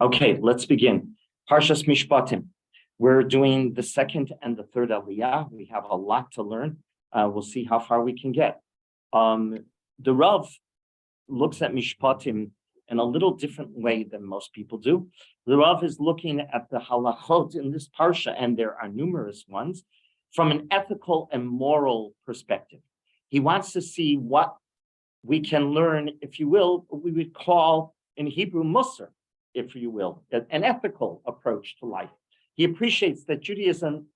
Okay, let's begin. Parshas Mishpatim. We're doing the second and the third Aliyah. We have a lot to learn. We'll see how far we can get. The Rav looks at Mishpatim in a little different way than most people do. The Rav is looking at the halachot in this parsha, and there are numerous ones, from an ethical and moral perspective. He wants to see what we can learn, if you will, what we would call in Hebrew Musar, if you will, an ethical approach to life. He appreciates that Judaism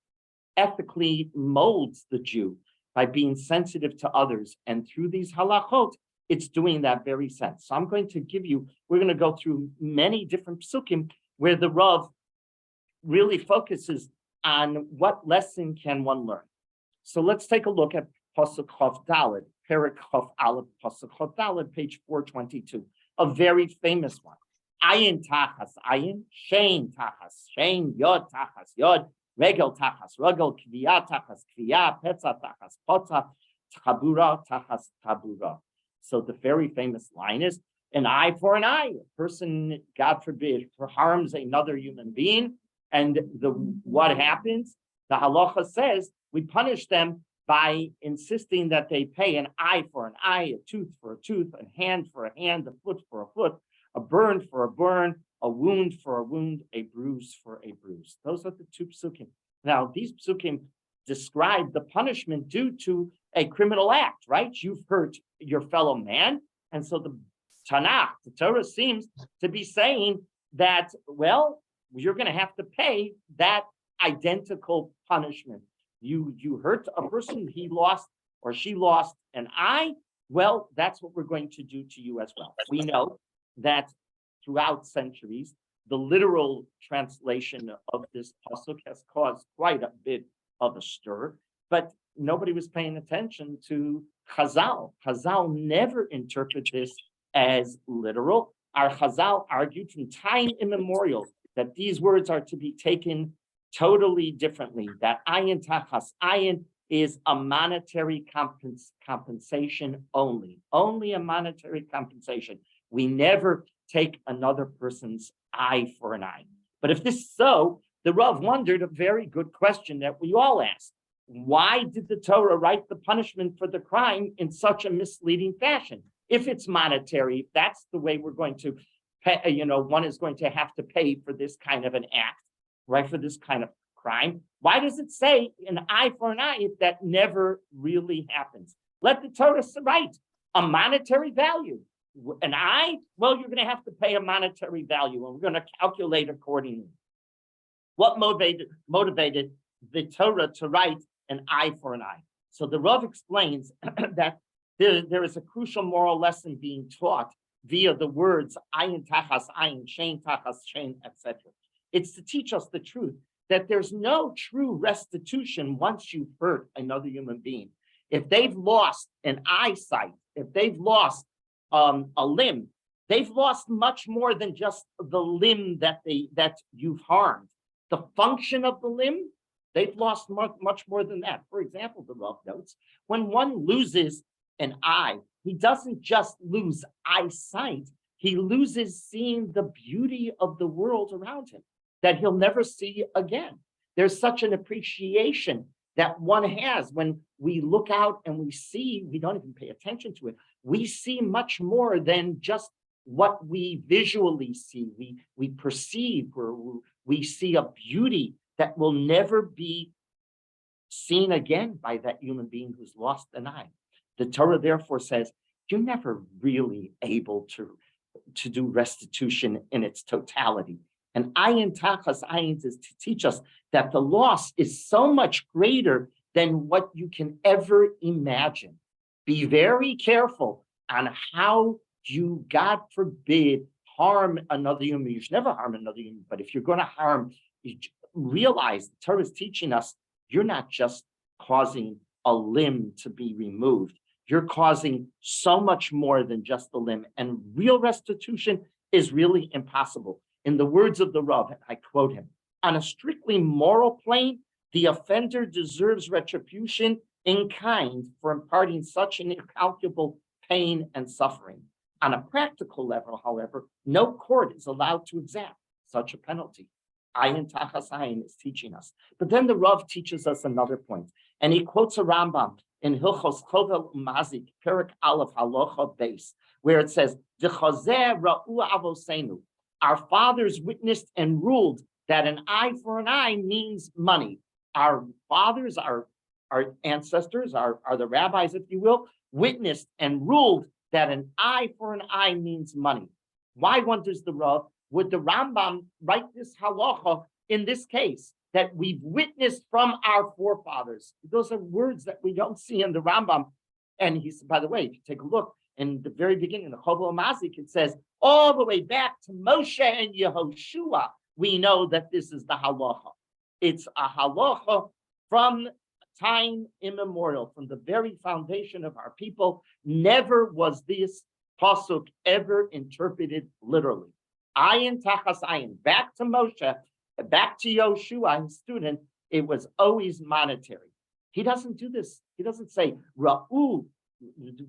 ethically molds the Jew by being sensitive to others. And through these halachot, it's doing that very sense. So we're going to go through many different psukim where the Rav really focuses on what lesson can one learn. So let's take a look at Pasuk Chav Daled, Perek Chav Aleph, Pasuk Chav Daled, page 422, a very famous one. Ayin tachas ayin, shein tachas shein, yod tachas yod, regel tachas regel, kviya tachas kviya, petza tachas potza, tabura tachas tabura. So the very famous line is, an eye for an eye. A person, God forbid, harms another human being, and what happens? The halacha says we punish them by insisting that they pay an eye for an eye, a tooth for a tooth, a hand for a hand, a foot for a foot, a burn for a burn, a wound for a wound, a bruise for a bruise. Those are the two psukim. Now, these psukim describe the punishment due to a criminal act, right? You've hurt your fellow man. And so the Tanakh, the Torah, seems to be saying that, well, you're going to have to pay that identical punishment. You hurt a person, he lost or she lost an eye. Well, that's what we're going to do to you as well. We know that throughout centuries, the literal translation of this pasuk has caused quite a bit of a stir, but nobody was paying attention to Chazal. Chazal never interpret this as literal. Our Chazal argued from time immemorial that these words are to be taken totally differently, that ayin tachas ayin is a monetary compensation only a monetary compensation. We never take another person's eye for an eye. But if this is so, the Rav wondered a very good question that we all ask. Why did the Torah write the punishment for the crime in such a misleading fashion? If it's monetary, if that's the way we're going to pay, one is going to have to pay for this kind of an act, right, for this kind of crime. Why does it say an eye for an eye if that never really happens? Let the Torah write a monetary value. An eye, well, you're going to have to pay a monetary value, and we're going to calculate accordingly. What motivated the Torah to write an eye for an eye? So the Rav explains that there is a crucial moral lesson being taught via the words ayin tachas ayin, shein tachas shein, etc. It's to teach us the truth that there's no true restitution once you've hurt another human being. If they've lost an eyesight, if they've lost a limb, they've lost much more than just the limb that you've harmed. The function of the limb, they've lost much more than that. For example, the Rav notes, when one loses an eye, he doesn't just lose eyesight, he loses seeing the beauty of the world around him that he'll never see again. There's such an appreciation that one has when we look out and we don't even pay attention to it. We see much more than just what we visually see. We perceive, or we see a beauty that will never be seen again by that human being who's lost an eye. The Torah therefore says, you're never really able to do restitution in its totality. And ayin tachas ayin is to teach us that the loss is so much greater than what you can ever imagine. Be very careful on how you, God forbid, harm another human. You should never harm another human, but if you're going to harm, you realize the Torah is teaching us you're not just causing a limb to be removed. You're causing so much more than just the limb, and real restitution is really impossible. In the words of the Rav, I quote him, on a strictly moral plane, the offender deserves retribution in kind for imparting such an incalculable pain and suffering. On a practical level, however, no court is allowed to exact such a penalty. Ayin tachas ayin is teaching us. But then the Rav teaches us another point, and he quotes a Rambam in Hilchos Chovel Umazik, Perik Aleph Halacha Beis, where it says, "V'chazeh ra'u avosenu." Our fathers witnessed and ruled that an eye for an eye means money. Our fathers, our ancestors, are the rabbis, if you will, witnessed and ruled that an eye for an eye means money. Why, wonders the Rav, would the Rambam write this halacha in this case that we've witnessed from our forefathers? Those are words that we don't see in the Rambam. And he said, by the way, if you take a look in the very beginning, the Chovel Mazik, it says all the way back to Moshe and Yehoshua, we know that this is the halacha. It's a halacha from time immemorial, from the very foundation of our people. Never was this pasuk ever interpreted literally. Ayin tachas ayin, back to Moshe, back to Yoshua, his student, it was always monetary. He doesn't do this. He doesn't say, Ra'u,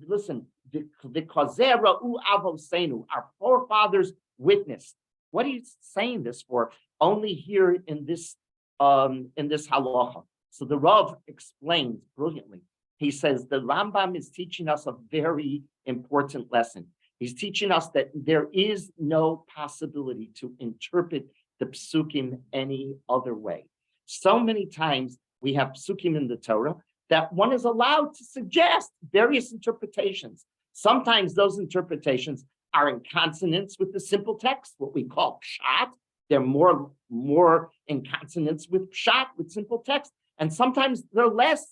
listen, because Ra'u avosenu, our forefathers witnessed. What are you saying this for? Only here in this halacha. So the Rav explains brilliantly. He says the Rambam is teaching us a very important lesson. He's teaching us that there is no possibility to interpret the psukim any other way. So many times we have psukim in the Torah that one is allowed to suggest various interpretations. Sometimes those interpretations are in consonance with the simple text, what we call pshat. They're more in consonance with pshat, with simple text. And sometimes they're less,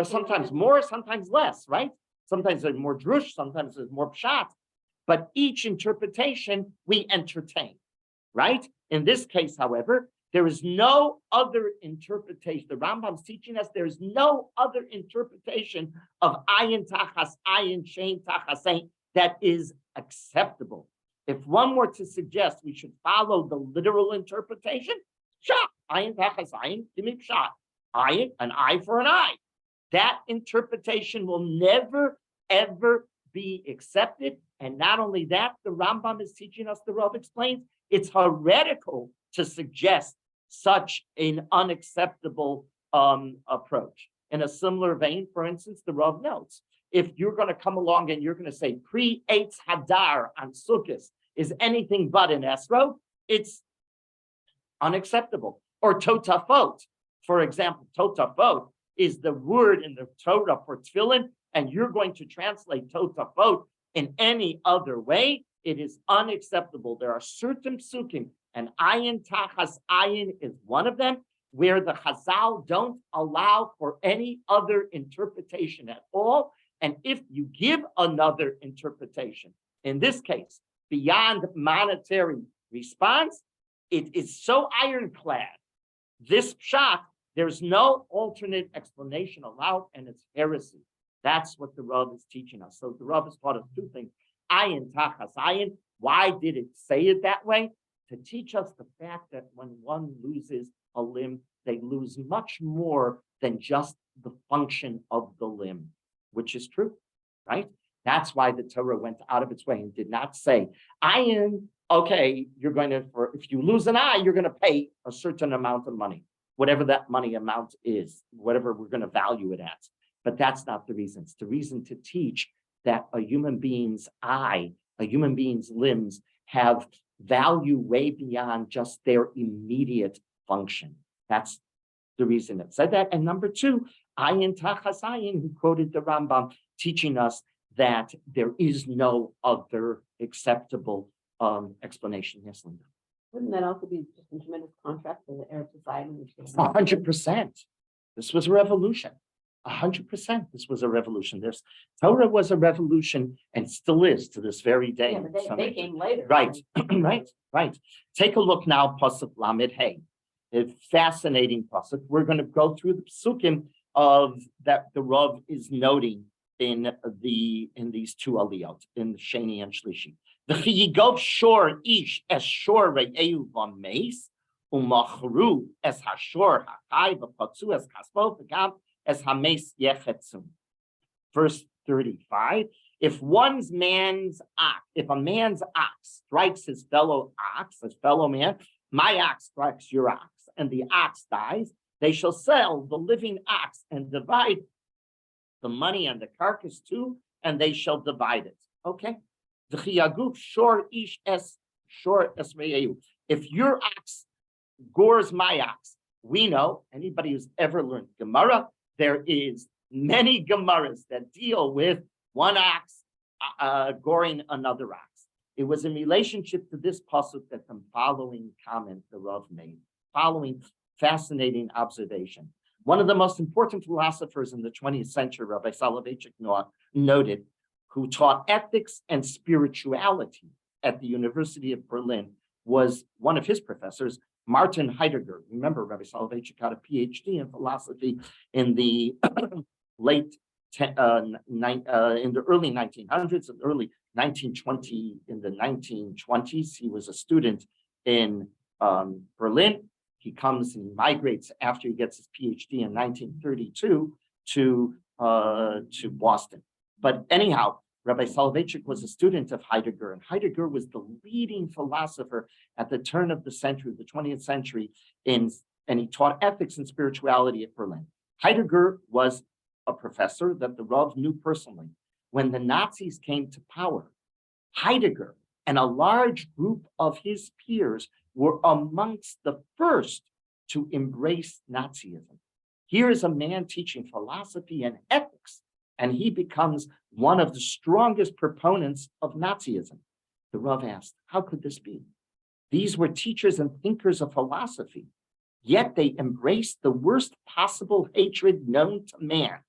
sometimes more, sometimes less, right? Sometimes they're more drush, sometimes there's more pshat. But each interpretation we entertain, right? In this case, however, there is no other interpretation. The Rambam's teaching us there is no other interpretation of ayin tachas ayin shein tachas ein that is acceptable. If one were to suggest we should follow the literal interpretation, pshat, ayin tachas ayin, give me pshat. Ayin, an eye for an eye. That interpretation will never, ever be accepted. And not only that, the Rambam is teaching us, the Rav explains, it's heretical to suggest such an unacceptable approach. In a similar vein, for instance, the Rav notes, if you're going to come along and you're going to say pre-Eitz Hadar on Sukkot is anything but an esrog, it's unacceptable. Or totafot, for example, totafot is the word in the Torah for tefillin, and you're going to translate totafot in any other way, it is unacceptable. There are certain psukim, and ayin tachas ayin is one of them, where the Chazal don't allow for any other interpretation at all. And if you give another interpretation, in this case, beyond monetary response, it is so ironclad. This pshat, there's no alternate explanation allowed, and it's heresy. That's what the Rav is teaching us. So the Rav has taught us two things. Ayin tachas ayin. Why did it say it that way? To teach us the fact that when one loses a limb, they lose much more than just the function of the limb, which is true, right? That's why the Torah went out of its way and did not say, ayin, okay, you're going to, if you lose an eye, you're going to pay a certain amount of money, whatever that money amount is, whatever we're going to value it at. But that's not the reason. It's the reason to teach that a human being's eye, a human being's limbs have value way beyond just their immediate function. That's the reason it said that. And number two, ayin tachas ayin, who quoted the Rambam, teaching us that there is no other acceptable explanation. Yes, Linda. Wouldn't that also be just a tremendous contrast to the Arab society? 100%. This was a revolution. 100%. This was a revolution. This Torah was a revolution and still is to this very day. Yeah, but they came later. Right, right. Take a look now, Pasuk Lamed Hey. A fascinating pasuk. We're going to go through the psukim of that the Rav is noting in these two aliyot, in Sheni and Shlishi. The chiyigov shor ish es shor re'eu v'meis umachru es hashor hachai v'patzu es kaspo v'gam es hameis yechetzum. Verse 35. If a man's ox strikes his fellow man, my ox strikes your ox, and the ox dies, they shall sell the living ox and divide the money and the carcass too, and they shall divide it. Okay? If your ox gores my ox, we know, anybody who's ever learned Gemara, there is many Gemaras that deal with one ox goring another ox. It was in relationship to this pasuk that the following comment the Rav made, following fascinating observation. One of the most important philosophers in the 20th century, Rabbi Soloveitchik noted, who taught ethics and spirituality at the University of Berlin, was one of his professors, Martin Heidegger. Remember, Rabbi Soloveitchik got a PhD in philosophy in the in the early 1900s and early 1920. In the 1920s, he was a student in Berlin. He comes and migrates after he gets his PhD in 1932 to Boston. But anyhow, Rabbi Soloveitchik was a student of Heidegger, and Heidegger was the leading philosopher at the turn of the century, the 20th century, and he taught ethics and spirituality at Berlin. Heidegger was a professor that the Rav knew personally. When the Nazis came to power, Heidegger and a large group of his peers were amongst the first to embrace Nazism. Here is a man teaching philosophy and ethics, and he becomes one of the strongest proponents of Nazism. The Rav asked, how could this be? These were teachers and thinkers of philosophy, yet they embraced the worst possible hatred known to man.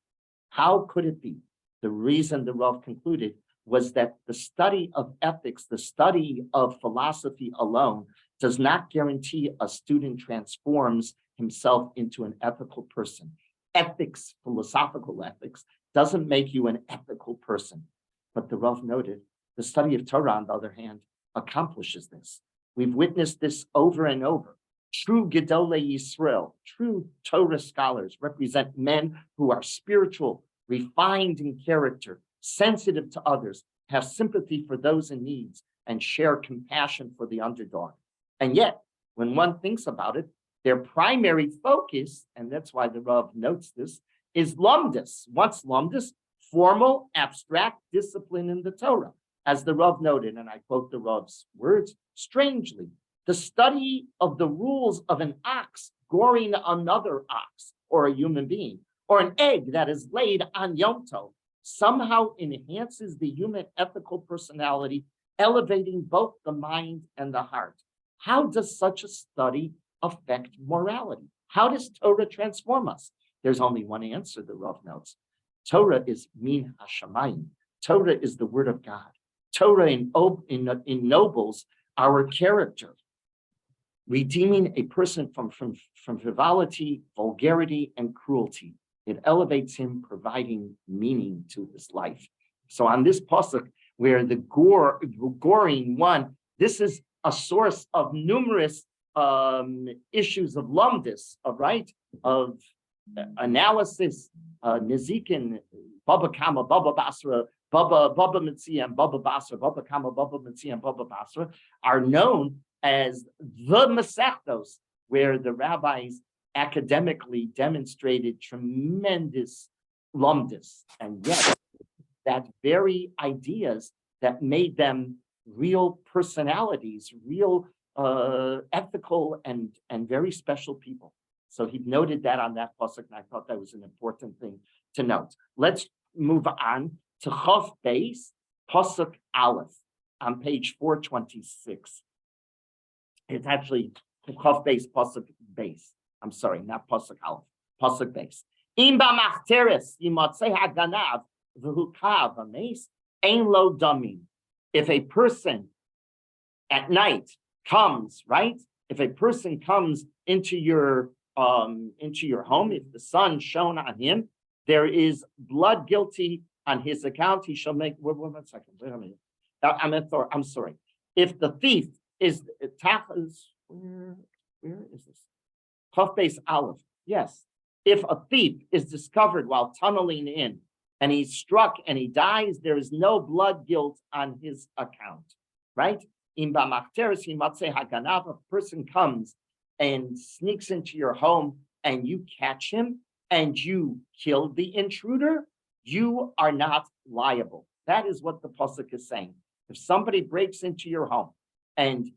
How could it be? The reason the Rav concluded was that the study of ethics, the study of philosophy alone, does not guarantee a student transforms himself into an ethical person. Ethics, philosophical ethics, doesn't make you an ethical person. But the Rav noted, the study of Torah, on the other hand, accomplishes this. We've witnessed this over and over. True Gedolei Yisrael, true Torah scholars represent men who are spiritual, refined in character, sensitive to others, have sympathy for those in need, and share compassion for the underdog. And yet, when one thinks about it, their primary focus, and that's why the Rav notes this, is lumdus. What's lumdus? Formal, abstract discipline in the Torah. As the Rav noted, and I quote the Rav's words, strangely, the study of the rules of an ox goring another ox, or a human being, or an egg that is laid on Yom Tov, somehow enhances the human ethical personality, elevating both the mind and the heart. How does such a study affect morality? How does Torah transform us? There's only one answer, the Rav notes. Torah is min hashamayim. Torah is the word of God. Torah ennobles our character, redeeming a person from frivolity, vulgarity, and cruelty. It elevates him, providing meaning to his life. So on this pasuk, where the goring one, this is a source of numerous issues of lumdus, of analysis, Nezikin, Baba Kama, Baba Basra, Baba Mitzia, and Baba Basra, Baba Kama, Baba Mitzia, and Baba Basra are known as the Masechtos, where the rabbis academically demonstrated tremendous lumdus, and yet that very ideas that made them real personalities, real ethical and very special people. So he noted that on that pasuk, and I thought that was an important thing to note. Let's move on to Chav Beis, pasuk Aleph, on page 426. It's actually Chav Beis, pasuk Beis. I'm sorry, not pasuk Aleph, pasuk Beis. Im b'machteres yimotzei haganav v'hukav ames ein lo damim. If a person at night comes, if a person comes into your home, if the sun shone on him, there is blood guilty on his account. He shall make. Wait a minute. I'm sorry. If the thief is where is this? Chav Beis Aleph. Yes. If a thief is discovered while tunneling in and he's struck and he dies, there is no blood guilt on his account, right? If a person comes and sneaks into your home and you catch him and you kill the intruder, you are not liable. That is what the pasuk is saying. If somebody breaks into your home, and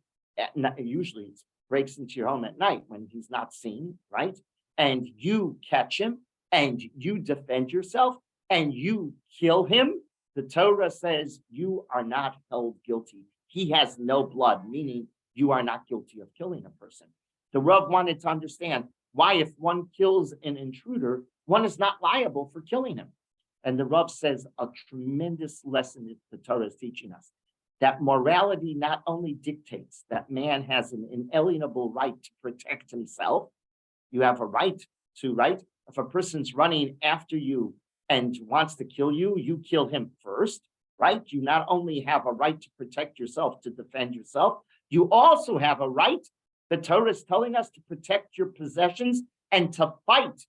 usually it breaks into your home at night when he's not seen, right? And you catch him and you defend yourself and you kill him, the Torah says you are not held guilty. He has no blood, meaning you are not guilty of killing a person. The Rav wanted to understand why, if one kills an intruder, one is not liable for killing him. And the Rav says a tremendous lesson that the Torah is teaching us, that morality not only dictates that man has an inalienable right to protect himself. You have a right to, right? If a person's running after you and wants to kill you, you kill him first, right? You not only have a right to protect yourself, to defend yourself, you also have a right, the Torah is telling us, to protect your possessions and to fight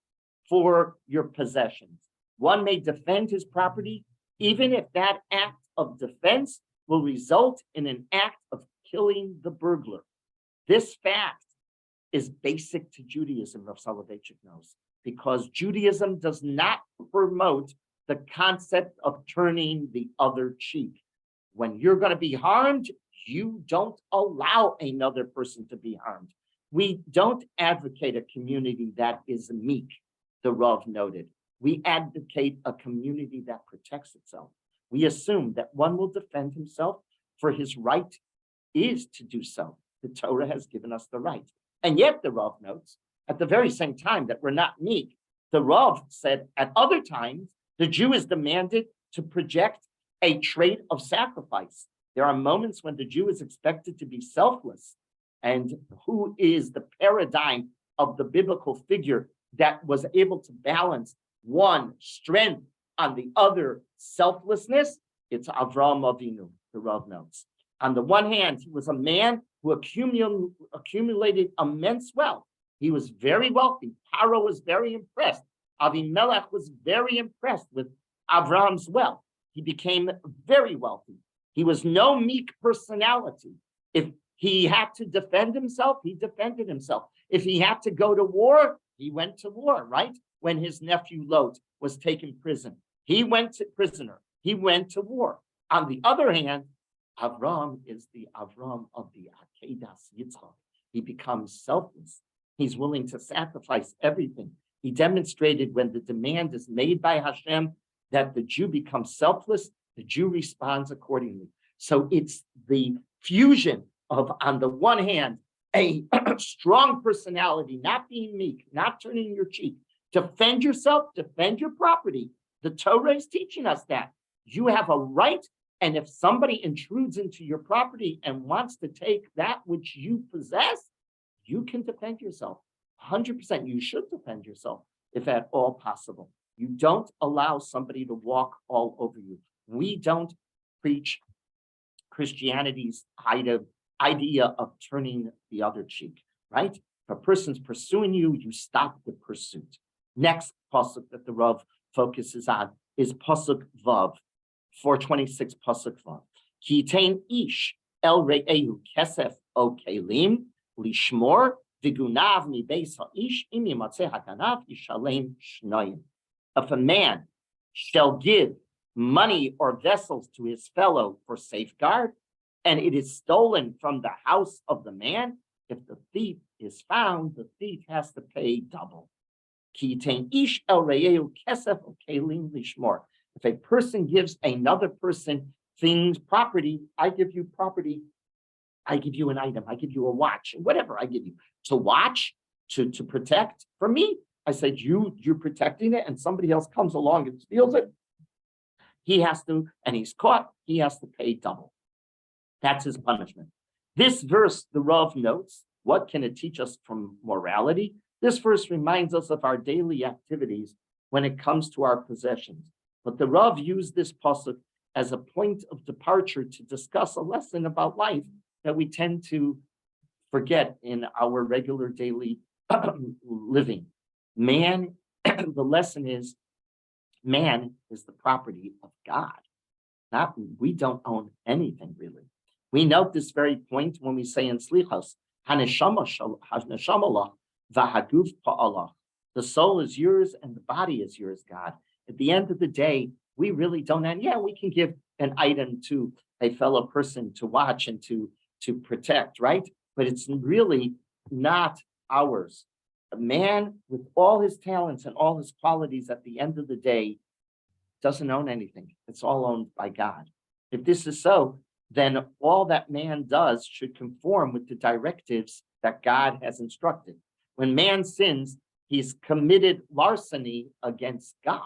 for your possessions. One may defend his property, even if that act of defense will result in an act of killing the burglar. This fact is basic to Judaism, Rav Soloveitchik knows, because Judaism does not promote the concept of turning the other cheek. When you're going to be harmed, you don't allow another person to be harmed. We don't advocate a community that is meek, the Rav noted. We advocate a community that protects itself. We assume that one will defend himself, for his right is to do so. The Torah has given us the right. And yet the Rav notes, at the very same time that we're not meek, the Rav said at other times, the Jew is demanded to project a trait of sacrifice. There are moments when the Jew is expected to be selfless. And who is the paradigm of the biblical figure that was able to balance one strength on the other selflessness? It's Avraham Avinu, the Rav notes. On the one hand, he was a man who accumulated immense wealth. He was very wealthy. Paro was very impressed. Avimelech was very impressed with Avraham's wealth. He became very wealthy. He was no meek personality. If he had to defend himself, he defended himself. If he had to go to war, he went to war, right? When his nephew Lot was taken prisoner, he went to war. On the other hand, Avram is the Avram of the Akedas Yitzchak. He becomes selfless. He's willing to sacrifice everything. He demonstrated when the demand is made by Hashem that the Jew becomes selfless, the Jew responds accordingly. So it's the fusion of, on the one hand, a strong personality, not being meek, not turning your cheek. Defend yourself, defend your property. The Torah is teaching us that. You have a right, and if somebody intrudes into your property and wants to take that which you possess, you can defend yourself. 100%, you should defend yourself if at all possible. You don't allow somebody to walk all over you. We don't preach Christianity's idea of turning the other cheek, right? If a person's pursuing you, you stop the pursuit. Next pasuk that the Rav focuses on is pasuk Vav, 426 pasuk Vav. Ki yitain ish el re'ehu kesef o kelim lishmor v'gunav mi beis ha'ish im yimatzeh haganav yishalem shnayim. If a man shall give money or vessels to his fellow for safeguard, and it is stolen from the house of the man, if the thief is found, the thief has to pay double. Ki yitain ish el re'ehu kesef o kelim lishmor. If a person gives another person things, property, I give you property, I give you an item, I give you a watch, whatever I give you to watch, to protect. For me, I said, you're protecting it, and somebody else comes along and steals it. He has to, and he's caught, he has to pay double. That's his punishment. This verse, the Rav notes, what can it teach us from morality? This verse reminds us of our daily activities when it comes to our possessions. But the Rav used this pasuk as a point of departure to discuss a lesson about life that we tend to forget in our regular daily living. Man, the lesson is Man is the property of God. We don't own anything really. We note this very point when we say in Slichos, the soul is yours and the body is yours, God. At the end of the day, we really don't. And yeah, we can give an item to a fellow person to watch and to protect, right? But it's really not ours. A man with all his talents and all his qualities at the end of the day doesn't own anything. It's all owned by God. If this is so, then all that man does should conform with the directives that God has instructed. When man sins, he's committed larceny against God.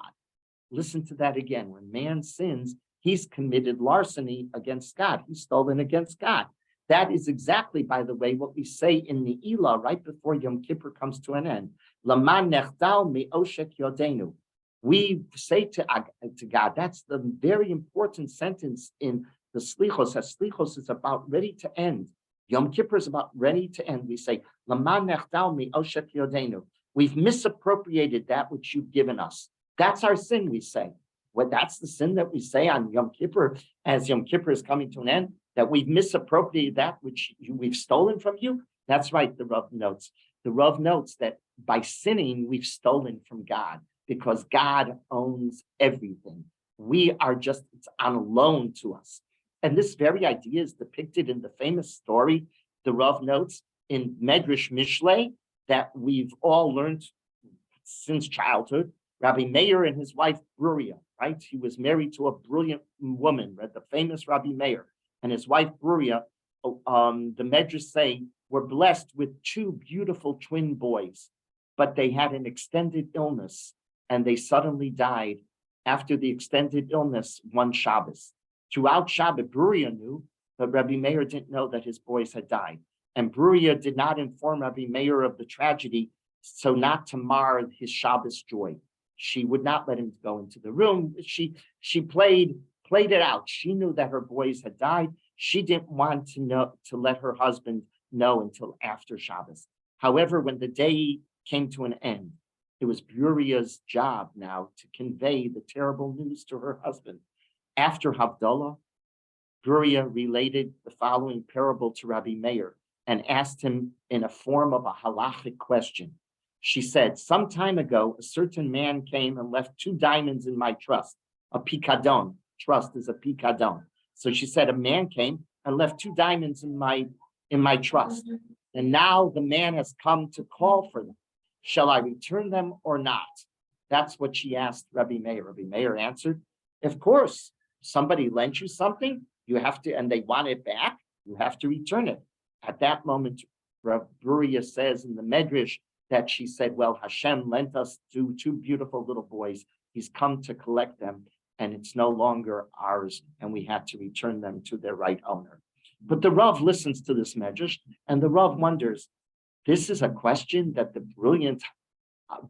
Listen to that again. When man sins, he's committed larceny against God. He's stolen against God. That is exactly, by the way, what we say in the Elah right before Yom Kippur comes to an end. Laman nechdal me'oshek yodenu. We say to God, that's the very important sentence in the Slichos, as Slichos is about ready to end. Yom Kippur is about ready to end. We say, Laman nechdal me'oshek yodenu. We've misappropriated that which you've given us. That's our sin, we say. Well, that's the sin that we say on Yom Kippur, as Yom Kippur is coming to an end, that we've misappropriated that which we've stolen from you. That's right, the Rav notes. The Rav notes that by sinning, we've stolen from God because God owns everything. We are just, it's on loan to us. And this very idea is depicted in the famous story, the Rav notes, in Medrash Mishlei, that we've all learned since childhood. Rabbi Meir and his wife, Bruria, right? He was married to a brilliant woman, right? The famous Rabbi Meir. And his wife, Bruria, the Medrash say, were blessed with two beautiful twin boys, but they had an extended illness and they suddenly died after the extended illness one Shabbos. Throughout Shabbos, Bruria knew, but Rabbi Meir didn't know that his boys had died. And Bruria did not inform Rabbi Meir of the tragedy, so not to mar his Shabbos joy. She would not let him go into the room. She played it out. She knew that her boys had died. She didn't want to let her husband know until after Shabbos. However, when the day came to an end, it was Bruria's job now to convey the terrible news to her husband. After Havdalah, Bruria related the following parable to Rabbi Meir and asked him in a form of a halachic question. She said, some time ago, a certain man came and left 2 diamonds in my trust, a pikadon. Trust is a pikadon. So she said, a man came and left 2 diamonds in my trust. And now the man has come to call for them. Shall I return them or not? That's what she asked Rabbi Meir. Rabbi Meir answered, of course, somebody lent you something, you have to, and they want it back, you have to return it. At that moment, Rav Bruria says in the Medrash that she said, well, Hashem lent us 2 beautiful little boys. He's come to collect them, and it's no longer ours, and we had to return them to their right owner. But the Rav listens to this Medrash, and the Rav wonders, this is a question that the brilliant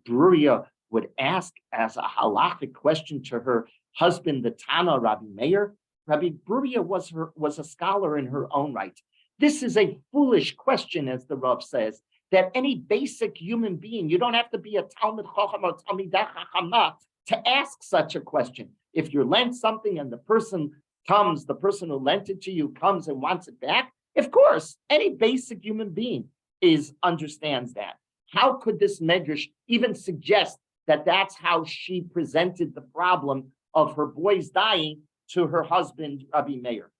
Bruria would ask as a halachic question to her husband, the Tana Rabbi Meir. Rabbi Bruria was a scholar in her own right. This is a foolish question, as the Rav says, that any basic human being, you don't have to be a Talmid Chacham or Talmidah Chachama to ask such a question. If you're lent something and the person who lent it to you comes and wants it back, of course, any basic human being understands that. How could this Medrash even suggest that that's how she presented the problem of her boys dying to her husband, Rabbi Meir?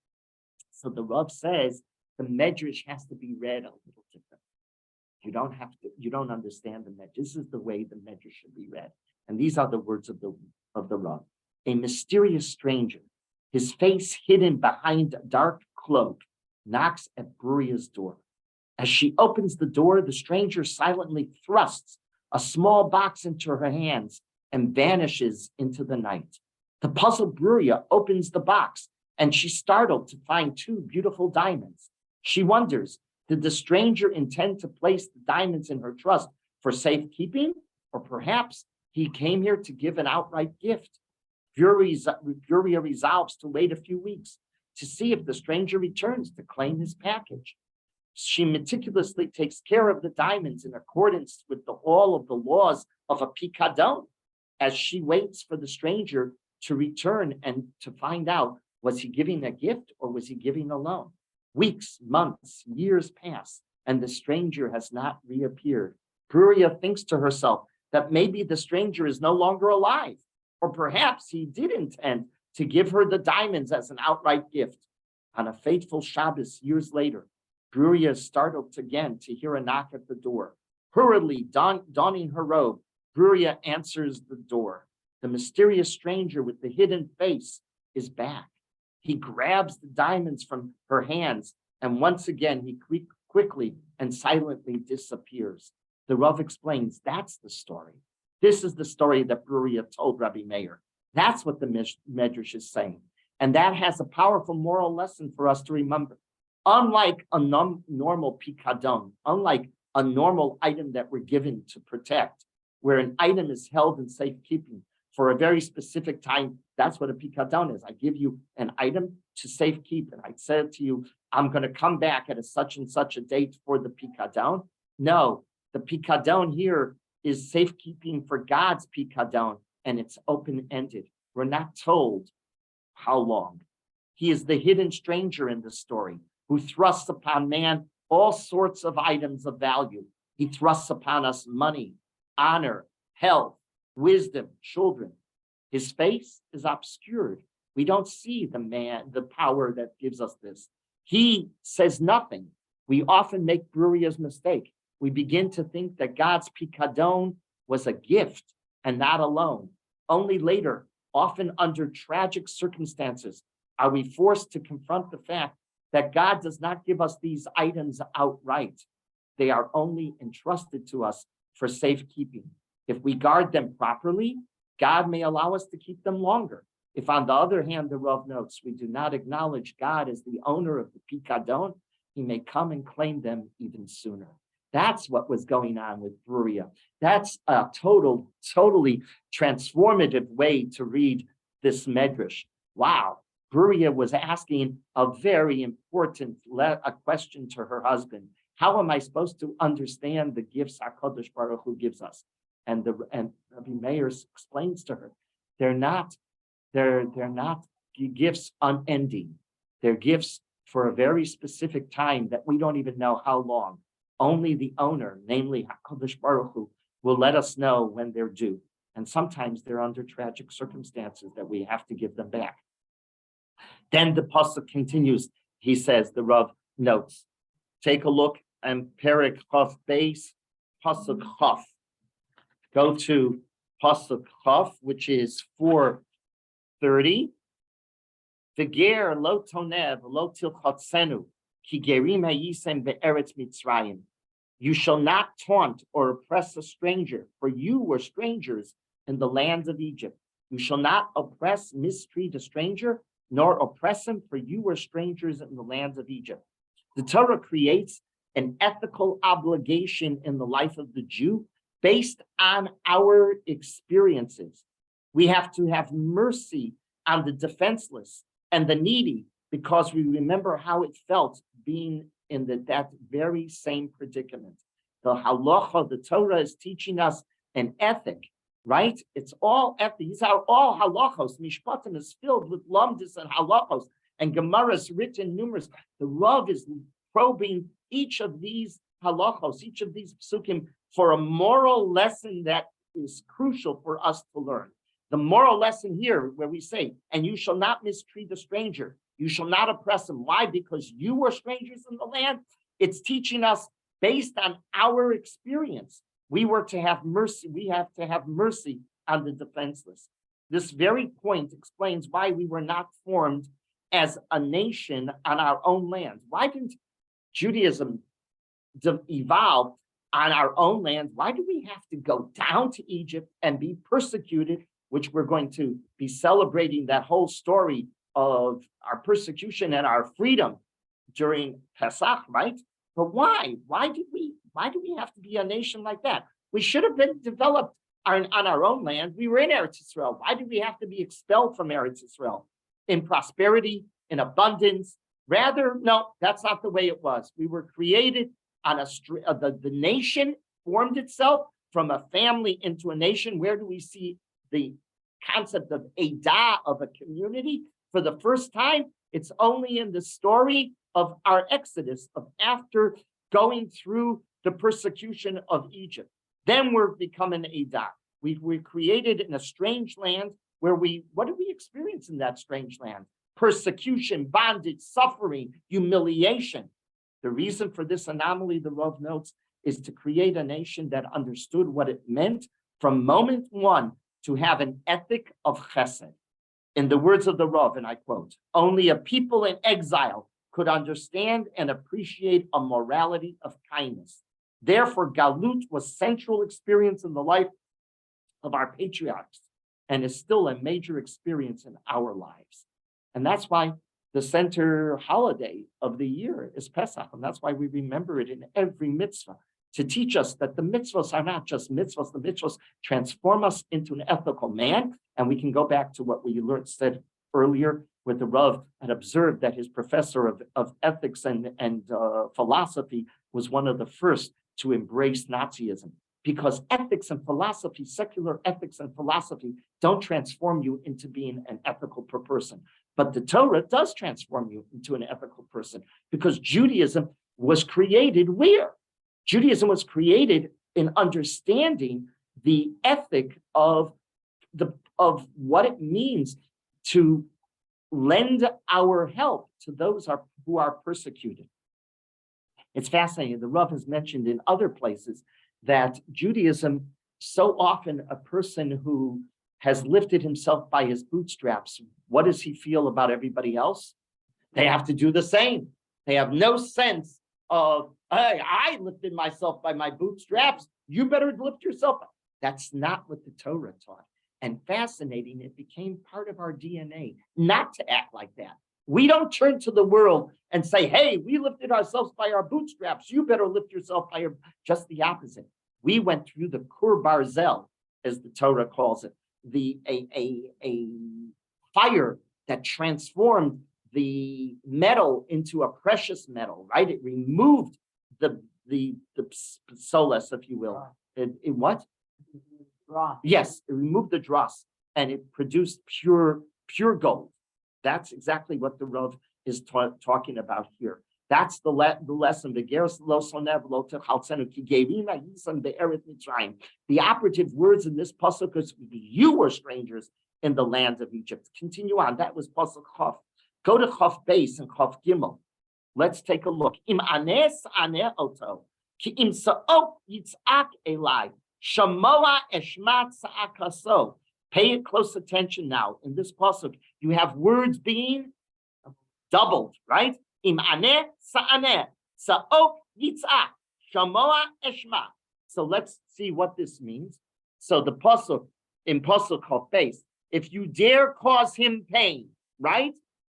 So the Rav says the Medrash has to be read a little different. You don't understand the Medrash. This is the way the Medrash should be read. And these are the words of the Rav. A mysterious stranger, his face hidden behind a dark cloak, knocks at Bruria's door. As she opens the door, the stranger silently thrusts a small box into her hands and vanishes into the night. The puzzled Bruria opens the box, and she's startled to find 2 beautiful diamonds. She wonders, did the stranger intend to place the diamonds in her trust for safekeeping? Or perhaps he came here to give an outright gift? Bruria resolves to wait a few weeks to see if the stranger returns to claim his package. She meticulously takes care of the diamonds in accordance with all of the laws of a pikadon. as she waits for the stranger to return and to find out, was he giving a gift or was he giving a loan? Weeks, months, years pass, and the stranger has not reappeared. Bruria thinks to herself that maybe the stranger is no longer alive, or perhaps he did intend to give her the diamonds as an outright gift. On a fateful Shabbos years later, Bruria is startled again to hear a knock at the door. Hurriedly donning her robe, Bruria answers the door. The mysterious stranger with the hidden face is back. He grabs the diamonds from her hands, and once again he quickly and silently disappears. The Rav explains, that's the story. This is the story that Bruria told Rabbi Meir. That's what the Medrash is saying. And that has a powerful moral lesson for us to remember. Unlike a normal pikadon, unlike a normal item that we're given to protect, where an item is held in safekeeping for a very specific time, that's what a pikadon is. I give you an item to safekeep, and I said to you, I'm going to come back at a such and such a date for the pikadon. No, the pikadon here is safekeeping for God's pikadon, and it's open-ended. We're not told how long. He is the hidden stranger in the story who thrusts upon man all sorts of items of value. He thrusts upon us money, honor, health, wisdom, children. His face is obscured. We don't see the power that gives us this. He says nothing. We often make Bruria's mistake. We begin to think that God's pikadon was a gift and not a loan. Only later, often under tragic circumstances, are we forced to confront the fact that God does not give us these items outright. They are only entrusted to us for safekeeping. If we guard them properly, God may allow us to keep them longer. If, on the other hand, the Rav notes, we do not acknowledge God as the owner of the pikadon, he may come and claim them even sooner. That's what was going on with Bruria. That's a totally transformative way to read this medrash. Wow, Bruria was asking a very important question to her husband. How am I supposed to understand the gifts HaKadosh Baruch Hu gives us? And Rabbi Meir explains to her, they're not gifts unending. They're gifts for a very specific time that we don't even know how long. Only the owner, namely HaKadosh Baruch Hu, will let us know when they're due. And sometimes they're under tragic circumstances that we have to give them back. Then the pasuk continues. He says, the Rav notes, take a look and Perek Chaf base, pasuk Chaf. Go to pasuk Chaf, which is 4:30. V'ger lo tonev lo tilchatzenu ki gerim hayisem be'eretz Mitzrayim. You shall not taunt or oppress a stranger, for you were strangers in the lands of Egypt. You shall not oppress, mistreat a stranger, nor oppress him, for you were strangers in the lands of Egypt. The Torah creates an ethical obligation in the life of the Jew based on our experiences. We have to have mercy on the defenseless and the needy because we remember how it felt being in that very same predicament. The halacha, the Torah is teaching us an ethic, right? It's all ethic. These are all halachos. Mishpatim is filled with lamdis and halachos, and Gemara is written numerous. The Rav is probing each of these halachos, each of these psukim, for a moral lesson that is crucial for us to learn. The moral lesson here, where we say, and you shall not mistreat a stranger, you shall not oppress him. Why? Because you were strangers in the land. It's teaching us based on our experience. We were to have mercy. We have to have mercy on the defenseless. This very point explains why we were not formed as a nation on our own land. Why didn't Judaism evolve on our own land? Why do we have to go down to Egypt and be persecuted, which we're going to be celebrating that whole story of our persecution and our freedom during Pesach, right? But why? Why do we have to be a nation like that? We should have been developed on our own land. We were in Eretz Yisrael. Why did we have to be expelled from Eretz Yisrael? In prosperity, in abundance. Rather, no, that's not the way it was. We were created on the nation formed itself from a family into a nation. Where do we see the concept of Edah, of a community, for the first time, it's only in the story of our Exodus, of after going through the persecution of Egypt. Then we're becoming Edah. We're created in a strange land where what did we experience in that strange land? Persecution, bondage, suffering, humiliation. The reason for this anomaly, the Rav notes, is to create a nation that understood what it meant from moment one to have an ethic of chesed. In the words of the Rav, and I quote, only a people in exile could understand and appreciate a morality of kindness. Therefore, Galut was central experience in the life of our patriarchs and is still a major experience in our lives. And that's why the center holiday of the year is Pesach. And that's why we remember it in every mitzvah, to teach us that the mitzvahs are not just mitzvahs. The mitzvahs transform us into an ethical man. And we can go back to what we said earlier, where the Rav had observed that his professor of ethics and philosophy was one of the first to embrace Nazism. Because ethics and philosophy, secular ethics and philosophy, don't transform you into being an ethical person. But the Torah does transform you into an ethical person, because Judaism was created where? Judaism was created in understanding the ethic of what it means to lend our help to those who are persecuted. It's fascinating. The Rav has mentioned in other places that Judaism, so often a person who has lifted himself by his bootstraps, what does he feel about everybody else? They have to do the same. They have no sense of, hey, I lifted myself by my bootstraps, you better lift yourself up. That's not what the Torah taught. And fascinating, it became part of our DNA not to act like that. We don't turn to the world and say, hey, we lifted ourselves by our bootstraps, you better lift yourself by just the opposite. We went through the Kur Barzel, as the Torah calls it, a fire that transformed the metal into a precious metal, right? It removed the psolas, if you will. It what? Dross. Yes, it removed the dross and it produced pure gold. That's exactly what the Rav is talking about here. That's the lesson. The operative words in this pasuk is, you were strangers in the land of Egypt. Continue on. That was pasuk Chaf. Go to Chaf Beis and Chaf Gimel. Let's take a look. Im aneh sa'aneh oto, ki im sa'ok yitz'ak elai, shamoa eshmat sa'akaso. Pay close attention now. In this pasuk, you have words being doubled, right? Im aneh sa'aneh, sa'ok yitz'ak, shamoa eshmat. So let's see what this means. So the pasuk, in pasuk Chaf Beis, if you dare cause him pain, right?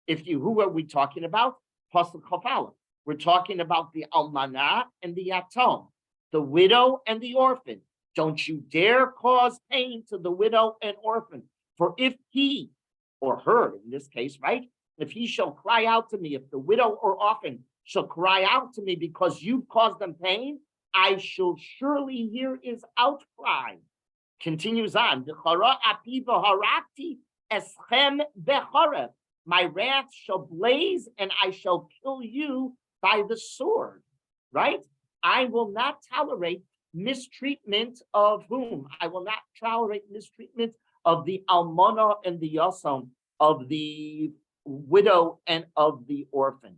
Who are we talking about? Pasuk Chaf Aleph. We're talking about the almanah and the yatom, the widow and the orphan. Don't you dare cause pain to the widow and orphan. For if he or her, in this case, right? If he shall cry out to me, if the widow or orphan shall cry out to me because you caused them pain, I shall surely hear his outcry. Continues on. My wrath shall blaze and I shall kill you by the sword, right? I will not tolerate mistreatment of whom? I will not tolerate mistreatment of the almana and the yasom, of the widow and of the orphan.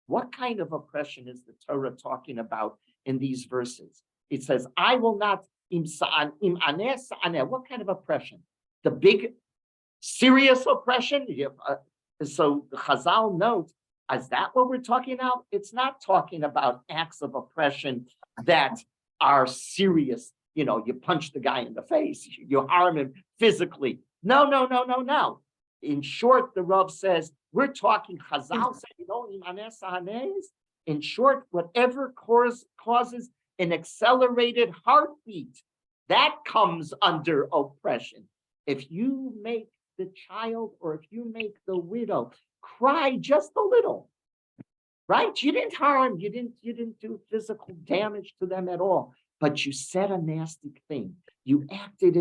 What kind of oppression is the Torah talking about in these verses? It says, I will not, what kind of oppression? The big, serious oppression? So the Chazal notes, is that what we're talking about? It's not talking about acts of oppression that are serious. You punch the guy in the face, you harm him physically. No. In short, the Rav says, we're talking, Chazal said, in short, whatever causes an accelerated heartbeat, that comes under oppression. If you make the child or if you make the widow cry just a little, right? You didn't harm, you didn't do physical damage to them at all, but you said a nasty thing. You acted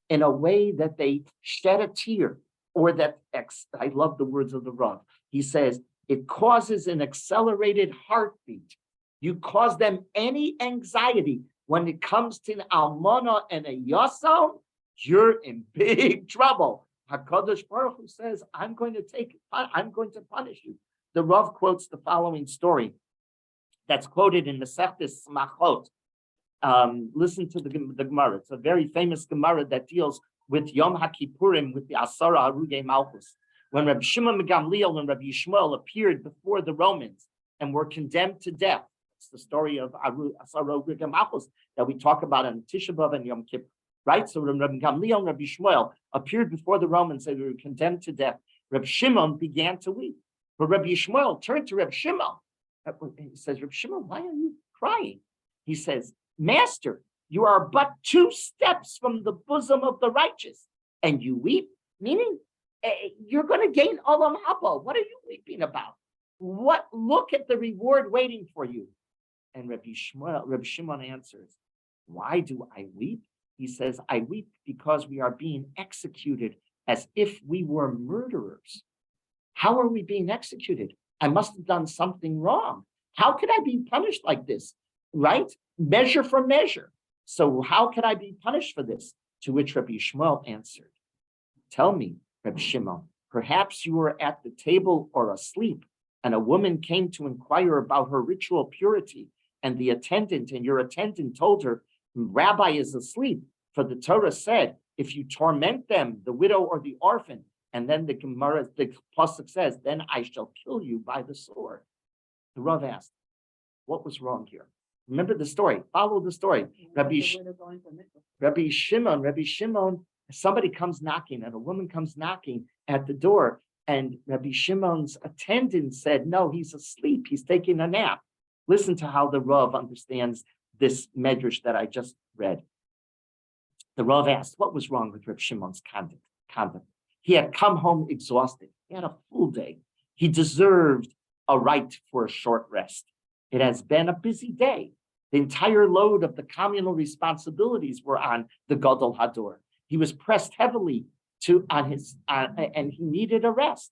in a way that they shed a tear, or that, I love the words of the Rav. He says, it causes an accelerated heartbeat. You cause them any anxiety when it comes to an almana and a yasam, you're in big trouble. HaKadosh Baruch Hu says, I'm going to punish you. The Rav quotes the following story that's quoted in Masechtes Smachot. Listen to the Gemara. It's a very famous Gemara that deals with Yom HaKippurim, with the Asara Harugei Malchus. When Rabbi Shimon Gamliel and Rabbi Yishmael appeared before the Romans and were condemned to death. It's the story of Asara Harugei Malchus that we talk about on Tisha B'Av and Yom Kippur. Right? So when Rabbi Gamliel and Rabbi Shmuel appeared before the Romans and were condemned to death, Rabbi Shimon began to weep. But Rabbi Shmuel turned to Rabbi Shimon. He says, Rabbi Shimon, why are you crying? He says, Master, you are but 2 steps from the bosom of the righteous, and you weep, meaning you're going to gain olam haba. What are you weeping about? Look at the reward waiting for you. And Rabbi Shimon answers, why do I weep? He says, I weep because we are being executed as if we were murderers. How are we being executed? I must have done something wrong. How could I be punished like this? Right? Measure for measure. So how could I be punished for this? To which Rabbi Shmuel answered, tell me, Rabbi Shimon, perhaps you were at the table or asleep, and a woman came to inquire about her ritual purity, and your attendant told her, Rabbi is asleep, for the Torah said, if you torment them, the widow or the orphan, and then the Gemara, the pasuk says, then I shall kill you by the sword. The Rav asked, what was wrong here? Remember the story. Follow the story. Rabbi Shimon, somebody comes knocking, and a woman comes knocking at the door, and Rabbi Shimon's attendant said, no, he's asleep. He's taking a nap. Listen to how the Rav understands this medrash that I just read. The Rav asked, what was wrong with Rabbi Shimon's conduct? He had come home exhausted. He had a full day. He deserved a right for a short rest. It has been a busy day. The entire load of the communal responsibilities were on the Gadol Hador. He was pressed heavily and he needed a rest.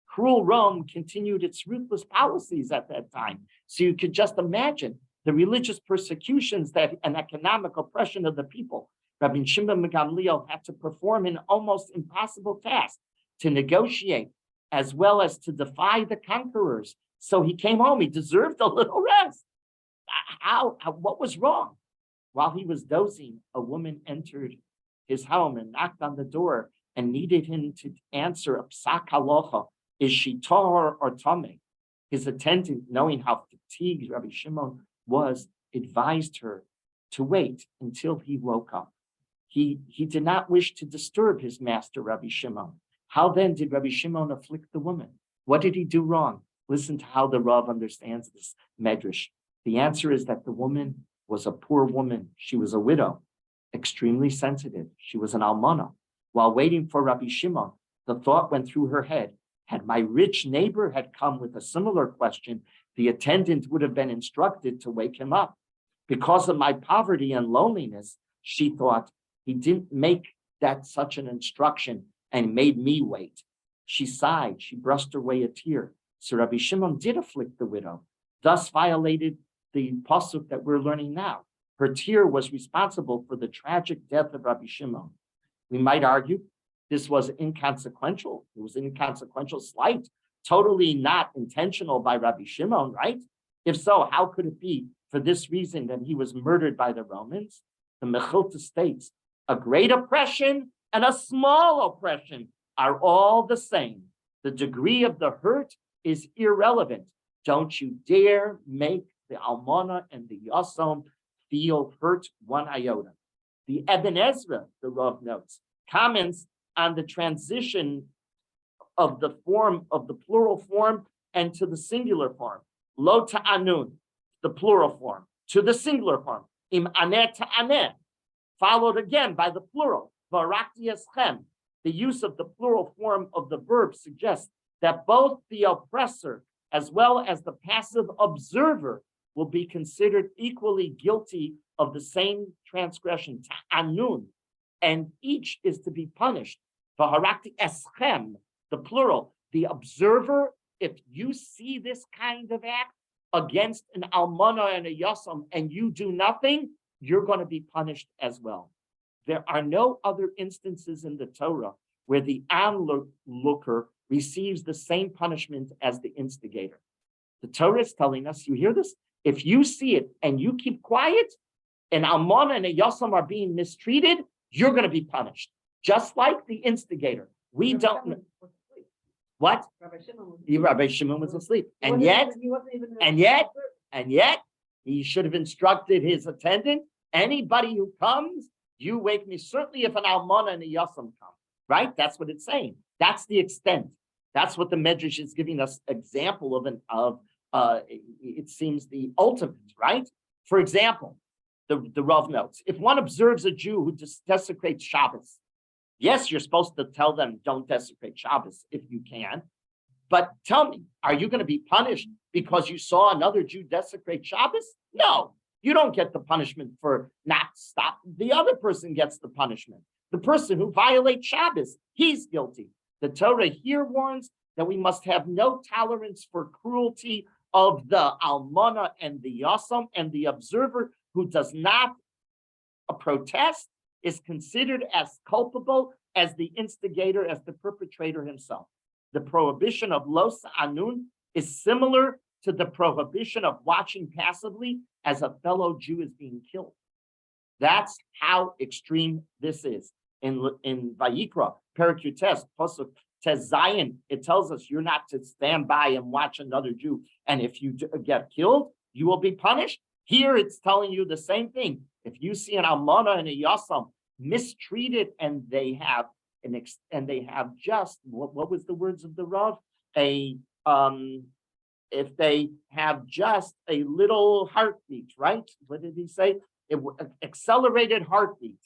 Cruel Rome continued its ruthless policies at that time. So you could just imagine the religious persecutions and economic oppression of the people. Rabbi Shimon Gamliel had to perform an almost impossible task to negotiate as well as to defy the conquerors. So he came home. He deserved a little rest. What was wrong? While he was dozing, a woman entered his home and knocked on the door and needed him to answer a psak halacha. Is she tahor or tameh? His attendant, knowing how fatigued Rabbi Shimon was, advised her to wait until he woke up. He did not wish to disturb his master, Rabbi Shimon. How then did Rabbi Shimon afflict the woman? What did he do wrong? Listen to how the Rav understands this medrash. The answer is that the woman was a poor woman. She was a widow, extremely sensitive. She was an almana. While waiting for Rabbi Shimon, the thought went through her head, had my rich neighbor had come with a similar question, the attendant would have been instructed to wake him up. Because of my poverty and loneliness, she thought, he didn't make that such an instruction and made me wait. She sighed, she brushed away a tear. So Rabbi Shimon did afflict the widow, thus violated the pasuk that we're learning now. Her tear was responsible for the tragic death of Rabbi Shimon. We might argue this was inconsequential. It was an inconsequential slight, totally not intentional by Rabbi Shimon, right? If so, how could it be for this reason that he was murdered by the Romans? The Mechilta states, a great oppression and a small oppression are all the same. The degree of the hurt is irrelevant. Don't you dare make the almana and the yasom feel hurt one iota. The Eben Ezra, the Rav notes, comments on the transition of the form of the plural form and to the singular form. Lo ta'anun, the plural form, to the singular form. Im aneh ta'aneh, followed again by the plural. Varakti eschem. The use of the plural form of the verb suggests that both the oppressor as well as the passive observer will be considered equally guilty of the same transgression. Ta'anun, and each is to be punished. V'harakti eschem, the plural, the observer, if you see this kind of act against an almana and a yasam and you do nothing, you're going to be punished as well. There are no other instances in the Torah where the onlooker receives the same punishment as the instigator. The Torah is telling us, you hear this? If you see it and you keep quiet, an almana and a yasam are being mistreated, you're going to be punished, just like the instigator. We don't know. What? Rabbi Shimon was asleep. And yet, he should have instructed his attendant, anybody who comes, you wake me, certainly if an almana and a yasam come, right? That's what it's saying. That's the extent. That's what the Medrash is giving us example of it seems the ultimate, right? For example, the Rav notes, if one observes a Jew who desecrates Shabbos, yes, you're supposed to tell them don't desecrate Shabbos if you can, but tell me, are you going to be punished because you saw another Jew desecrate Shabbos? No, you don't get the punishment for not stop. The other person gets the punishment. The person who violates Shabbos, he's guilty. The Torah here warns that we must have no tolerance for cruelty of the almana and the yasam, and the observer who does not protest is considered as culpable as the instigator, as the perpetrator himself. The prohibition of los anun is similar to the prohibition of watching passively as a fellow Jew is being killed. That's how extreme this is. In Vayikra, Perikutes, Pasuk Tez Zayin, it tells us you're not to stand by and watch another Jew, and if you get killed, you will be punished. Here it's telling you the same thing. If you see an almana and a yasam mistreated, and they have just what was the words of the Rav? If they have just a little heartbeat, right? What did he say? Accelerated heartbeat.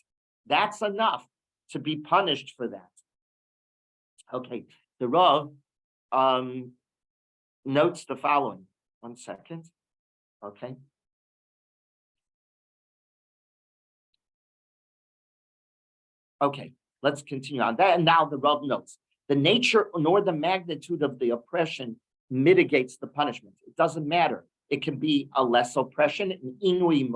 That's enough to be punished for that. Okay, the Rav notes the following. 1 second. Okay. Okay, let's continue on that. And now the Rav notes, the nature nor the magnitude of the oppression mitigates the punishment. It doesn't matter. It can be a less oppression, an inui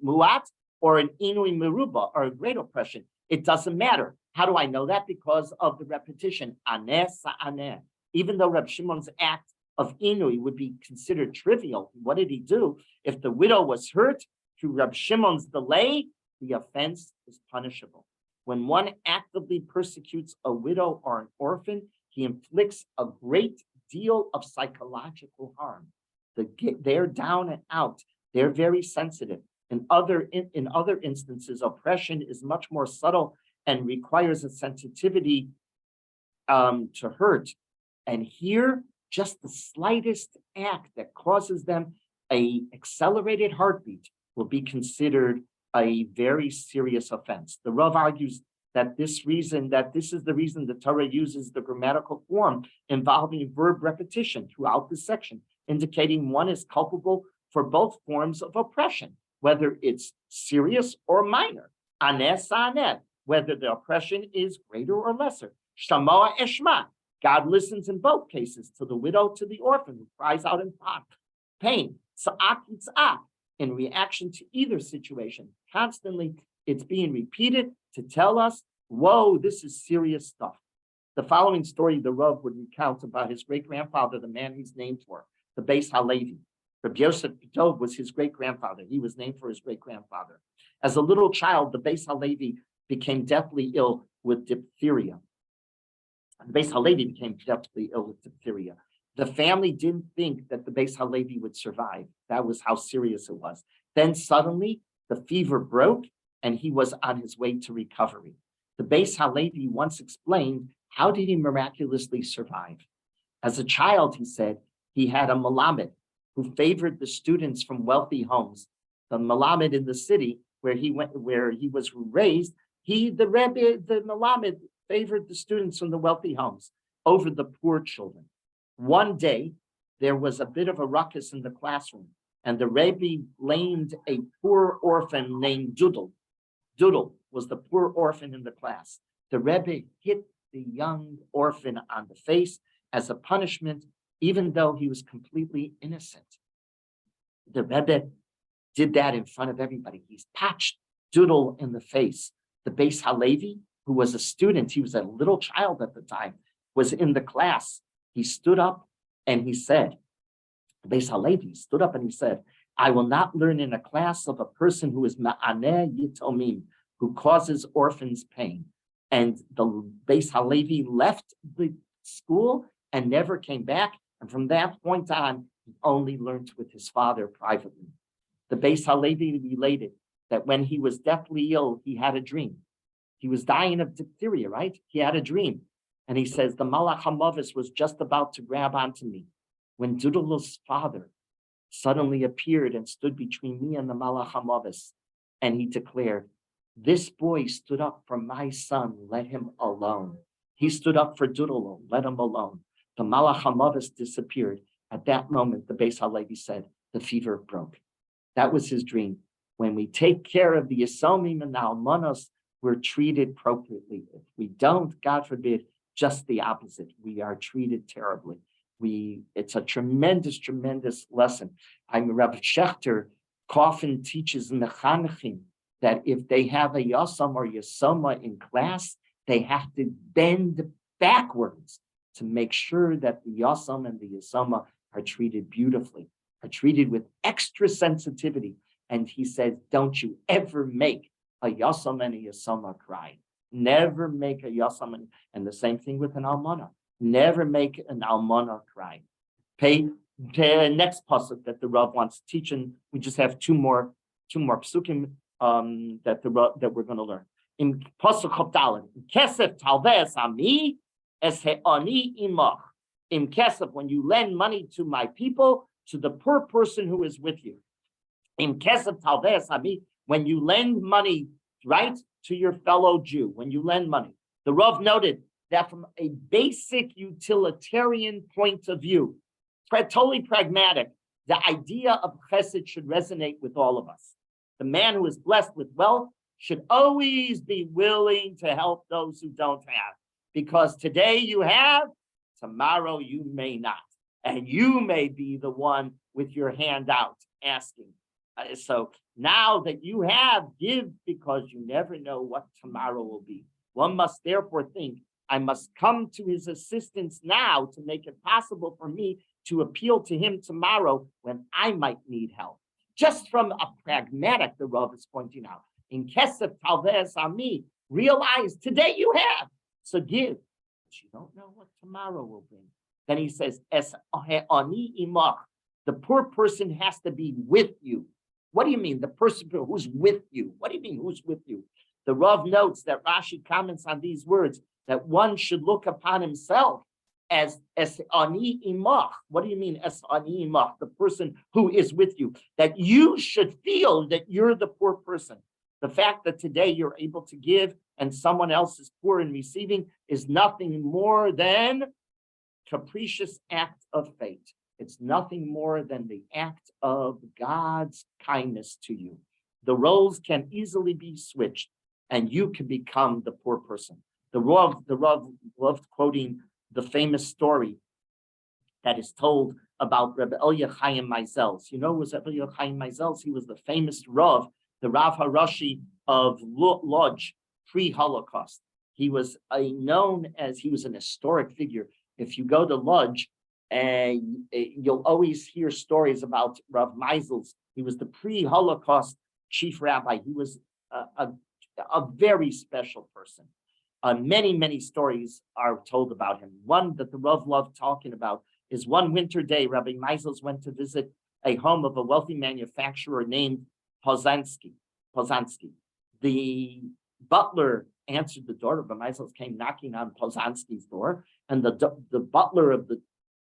mu'at, or an inui meruba, or a great oppression. It doesn't matter. How do I know that? Because of the repetition, aneh sa'aneh. Even though Reb Shimon's act of inui would be considered trivial, what did he do? If the widow was hurt through Reb Shimon's delay, the offense is punishable. When one actively persecutes a widow or an orphan, he inflicts a great deal of psychological harm. They're down and out. They're very sensitive. In other instances, oppression is much more subtle and requires a sensitivity to hurt. And here, just the slightest act that causes them an accelerated heartbeat will be considered a very serious offense. The Rav argues that this is the reason the Torah uses the grammatical form involving verb repetition throughout this section, indicating one is culpable for both forms of oppression, whether it's serious or minor. Aneh sa'aneh, whether the oppression is greater or lesser. Shamoa eshma, God listens in both cases, to the widow, to the orphan who cries out in pain. Sa'ak yitz'ak, in reaction to either situation. Constantly, it's being repeated to tell us, whoa, this is serious stuff. The following story the Rav would recount about his great-grandfather, the man he's named for, the Beis Halevi. Rabbi Yosef Dov was his great-grandfather. He was named for his great-grandfather. As a little child, the Beis Halevi became deathly ill with diphtheria. The Beis Halevi became deathly ill with diphtheria. The family didn't think that the Beis Halevi would survive. That was how serious it was. Then suddenly, the fever broke, and he was on his way to recovery. The Beis Halevi once explained, how did he miraculously survive? As a child, he said, he had a Melamed who favored the students from wealthy homes. The Melamed in the city where he was raised, the Melamed favored the students from the wealthy homes over the poor children. One day, there was a bit of a ruckus in the classroom, and the Rebbe blamed a poor orphan named Dudel. Dudel was the poor orphan in the class. The Rebbe hit the young orphan on the face as a punishment, even though he was completely innocent. The Rebbe did that in front of everybody. He's patched Doodle in the face. The Beis Halevi, who was a student, he was a little child at the time, was in the class. He stood up and he said, Beis Halevi stood up and he said, I will not learn in a class of a person who is ma'aneh yitomim, who causes orphans pain. And the Beis Halevi left the school and never came back. And from that point on, he only learned with his father privately. The Beis Halevi related that when he was deathly ill, he had a dream. He was dying of diphtheria, right? He had a dream. And he says, the Malach HaMavis was just about to grab onto me when Doodle's father suddenly appeared and stood between me and the Malach HaMavis. And he declared, this boy stood up for my son, let him alone. He stood up for Doodle, let him alone. The Malach HaMavis disappeared. At that moment, the Beis Halevi said, the fever broke. That was his dream. When we take care of the Yisomim and the Almanos, we're treated appropriately. If we don't, God forbid, just the opposite. We are treated terribly. It's a tremendous, tremendous lesson. Rabbi Schechter often teaches mechanechim that if they have a yasam or yasoma in class, they have to bend backwards to make sure that the yasam and the yasoma are treated beautifully, are treated with extra sensitivity. And he says, don't you ever make a yasam and a yasoma cry. Never make a yasam, and the same thing with an almana. Never make an almana cry. Pay next pasuk that the Rav wants to teach, and we just have two more psukim that we're going to learn. In pasuk Chavdalin, kesef talves ami es he'ani imach. In kesef, when you lend money to my people, to the poor person who is with you. In kesef talves ami, when you lend money, right, to your fellow Jew, when you lend money. The Rav noted that from a basic utilitarian point of view, totally pragmatic, the idea of chesed should resonate with all of us. The man who is blessed with wealth should always be willing to help those who don't have, because today you have, tomorrow you may not, and you may be the one with your hand out asking. So now that you have, give, because you never know what tomorrow will be. One must therefore think, I must come to his assistance now to make it possible for me to appeal to him tomorrow when I might need help. Just from a pragmatic, the Rav is pointing out, in kesef talves ami, realize today you have, so give, but you don't know what tomorrow will bring. Then he says, es ani imach, the poor person has to be with you. What do you mean, the person who's with you? What do you mean, who's with you? The Rav notes that Rashi comments on these words, that one should look upon himself as ani imach. What do you mean, as ani imach? The person who is with you. That you should feel that you're the poor person. The fact that today you're able to give and someone else is poor in receiving is nothing more than capricious act of fate. It's nothing more than the act of God's kindness to you. The roles can easily be switched, and you can become the poor person. The Rav loved quoting the famous story that is told about Rabbi Elia Chaim Meisels. You know, who was Rabbi Elia Chaim Meisels? He was the famous Rav, the Rav Harashi of Lodz pre-Holocaust. He was known as, he was an historic figure. If you go to Lodz, you'll always hear stories about Rav Meisels. He was the pre-Holocaust chief rabbi. He was a very special person. Many, many stories are told about him. One that the Rav loved talking about is one winter day, Rabbi Meisels went to visit a home of a wealthy manufacturer named Pozansky. The butler answered the door. Rabbi Meisels came knocking on Pozansky's door, and the butler of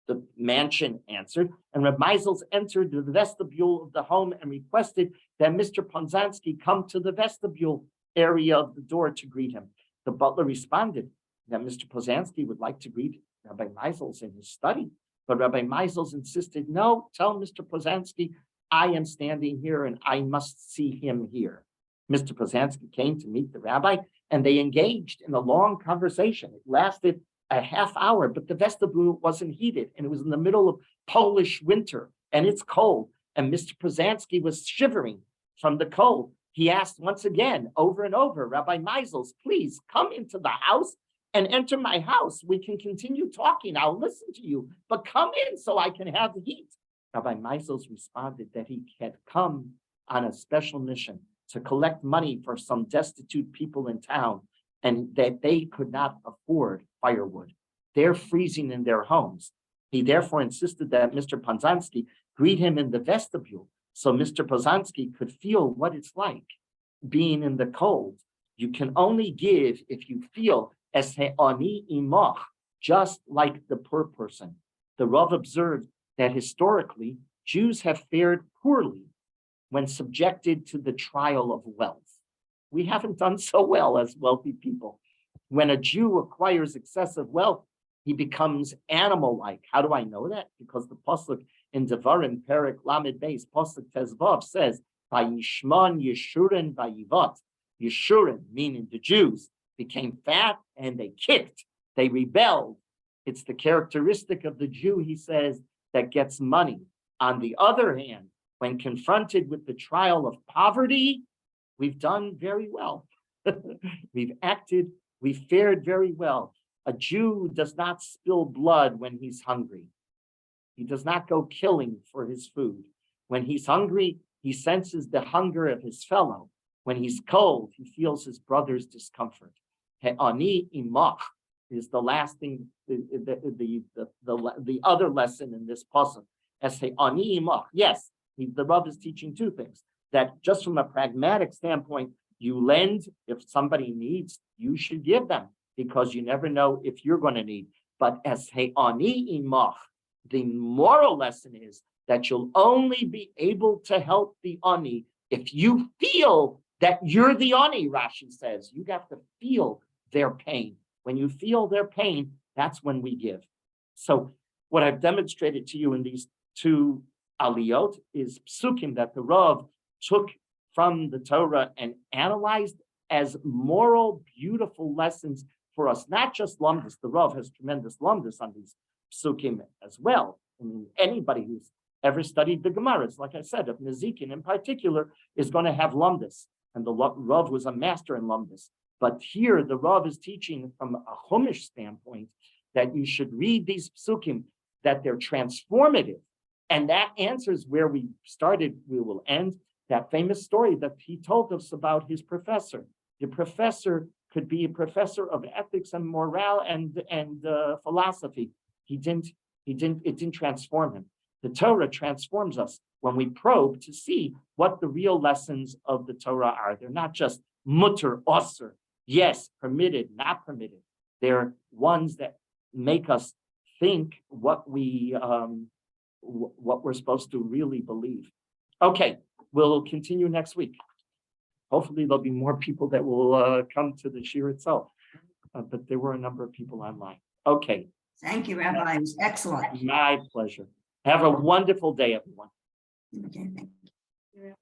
the mansion answered, and Rabbi Meisels entered the vestibule of the home and requested that Mr. Pozansky come to the vestibule area of the door to greet him. The butler responded that Mr. Pozansky would like to greet Rabbi Meisels in his study, but Rabbi Meisels insisted, no, tell Mr. Pozansky I am standing here and I must see him here. Mr. Posansky came to meet the rabbi, and they engaged in a long conversation. It lasted a half hour, but the vestibule wasn't heated, and it was in the middle of Polish winter, and it's cold, and Mr. Posansky was shivering from the cold. He asked once again, over and over, Rabbi Meisels, please come into the house and enter my house. We can continue talking. I'll listen to you, but come in so I can have heat. Rabbi Meisels responded that he had come on a special mission to collect money for some destitute people in town, and that they could not afford firewood. They're freezing in their homes. He therefore insisted that Mr. Posansky greet him in the vestibule so Mr. Posansky could feel what it's like being in the cold. You can only give if you feel es ani imach, just like the poor person. The Rav observed that historically, Jews have fared poorly when subjected to the trial of wealth. We haven't done so well as wealthy people. When a Jew acquires excessive wealth, he becomes animal-like. How do I know that? Because the pasuk in Devarim, Perek Lamed Beis, pasuk Tezvav says, "Vayishman Yeshurun Vayivat." Yeshurun, meaning the Jews, became fat and they kicked, they rebelled. It's the characteristic of the Jew, he says, that gets money. On the other hand, when confronted with the trial of poverty, we've done very well. We've fared very well. A Jew does not spill blood when he's hungry. He does not go killing for his food. When he's hungry, he senses the hunger of his fellow. When he's cold, he feels his brother's discomfort. He'ani imach is the last thing, the other lesson in this pasuk. As he'ani imach, yes, the Rav is teaching two things. That just from a pragmatic standpoint, you lend, if somebody needs, you should give them, because you never know if you're going to need. But as he'ani imach, the moral lesson is that you'll only be able to help the ani if you feel that you're the ani, Rashi says. You have to feel their pain. When you feel their pain, that's when we give. So what I've demonstrated to you in these two aliyot is psukim that the Rav took from the Torah and analyzed as moral, beautiful lessons for us, not just lumdus. The Rav has tremendous lumdus on these psukim as well. I mean, anybody who's ever studied the Gemaras, like I said, of Nezikin in particular, is going to have lumdus. And the Rav was a master in lumdus. But here, the Rav is teaching from a Chumash standpoint that you should read these psukim, that they're transformative. And that answers where we started. We will end that famous story that he told us about his professor. The professor could be a professor of ethics and morale and philosophy. It didn't transform him. The Torah transforms us when we probe to see what the real lessons of the Torah are. They're not just mutter, osir, yes, permitted, not permitted. They're ones that make us think what we're supposed to really believe. Okay, we'll continue next week. Hopefully there'll be more people that will come to the shir itself. But there were a number of people online. Okay. Thank you, Rabbi. It was excellent. My pleasure. Have a wonderful day, everyone. Okay, thank you.